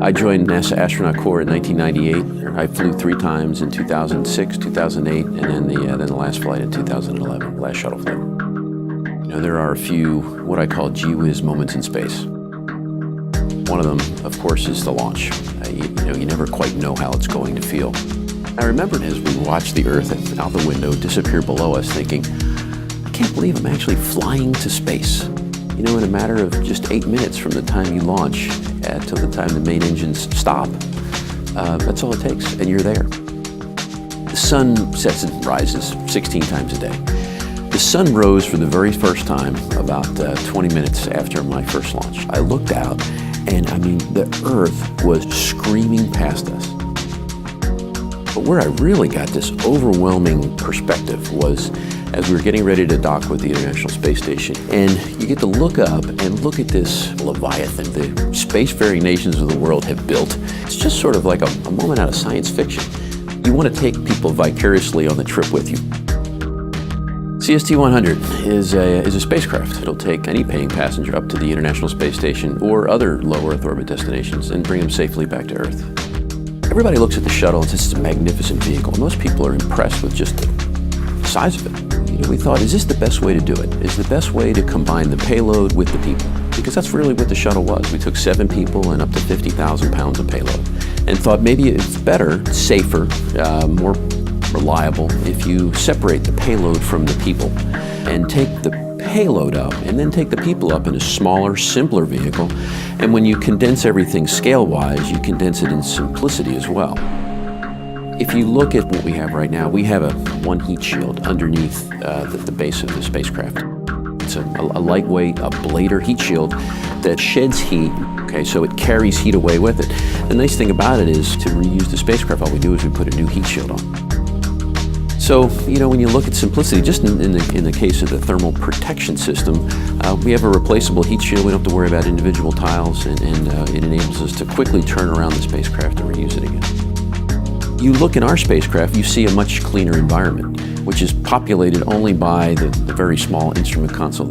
I joined NASA Astronaut Corps in 1998. I flew 3 times in 2006, 2008, and then the last flight in 2011, last shuttle flight. You know, there are a few what I call gee whiz moments in space. One of them, of course, is the launch. You never quite know how it's going to feel. I remembered as we watched the Earth out the window disappear below us, thinking, I can't believe I'm actually flying to space. You know, in a matter of just 8 minutes from the time you launch till the time the main engines stop, that's all it takes, and you're there. The sun sets and rises 16 times a day. The sun rose for the very first time about 20 minutes after my first launch. I looked out, and I mean, the Earth was screaming past us. But where I really got this overwhelming perspective was as we were getting ready to dock with the International Space Station. And you get to look up and look at this Leviathan the spacefaring nations of the world have built. It's just sort of like a moment out of science fiction. You want to take people vicariously on the trip with you. CST-100 is a spacecraft. It'll take any paying passenger up to the International Space Station or other low Earth orbit destinations and bring them safely back to Earth. Everybody looks at the shuttle as it's a magnificent vehicle. Most people are impressed with just the size of it. You know, we thought, is this the best way to do it? Is the best way to combine the payload with the people? Because that's really what the shuttle was. We took 7 people and up to 50,000 pounds of payload and thought maybe it's better, safer, more reliable if you separate the payload from the people and take the payload up and then take the people up in a smaller, simpler vehicle. And when you condense everything scale-wise, you condense it in simplicity as well. If you look at what we have right now, we have one heat shield underneath the base of the spacecraft. It's a lightweight, ablator heat shield that sheds heat, okay, so it carries heat away with it. The nice thing about it is to reuse the spacecraft, all we do is we put a new heat shield on. So, you know, when you look at simplicity, just in the case of the thermal protection system, we have a replaceable heat shield. We don't have to worry about individual tiles, and it enables us to quickly turn around the spacecraft and reuse it again. You look in our spacecraft, you see a much cleaner environment, which is populated only by the very small instrument console.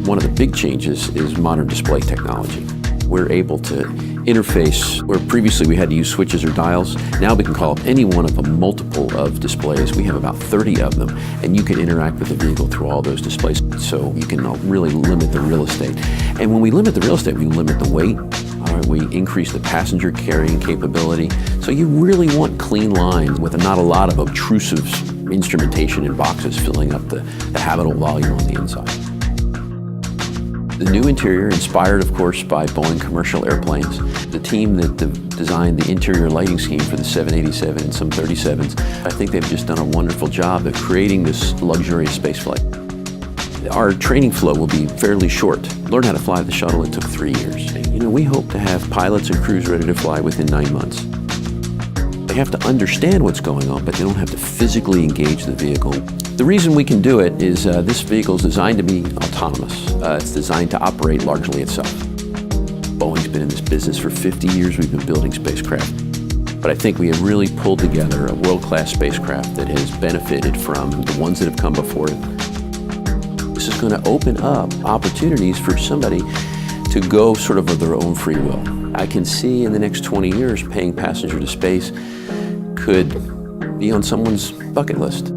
One of the big changes is modern display technology. We're able to interface where previously we had to use switches or dials. Now we can call up any one of a multiple of displays. We have about 30 of them, and you can interact with the vehicle through all those displays. So you can really limit the real estate. And when we limit the real estate, we limit the weight. We increase the passenger carrying capability. So you really want clean lines with not a lot of obtrusive instrumentation in boxes filling up the habitable volume on the inside. The new interior, inspired of course by Boeing commercial airplanes. The team that designed the interior lighting scheme for the 787 and some 37s, I think they've just done a wonderful job of creating this luxurious spaceflight. Our training flow will be fairly short. Learn how to fly the shuttle, it took 3 years. You know, we hope to have pilots and crews ready to fly within 9 months. They have to understand what's going on, but they don't have to physically engage the vehicle. The reason we can do it is this vehicle is designed to be autonomous. It's designed to operate largely itself. Boeing's been in this business for 50 years. We've been building spacecraft. But I think we have really pulled together a world-class spacecraft that has benefited from the ones that have come before it. This is going to open up opportunities for somebody to go sort of their own free will. I can see in the next 20 years paying passenger to space could be on someone's bucket list.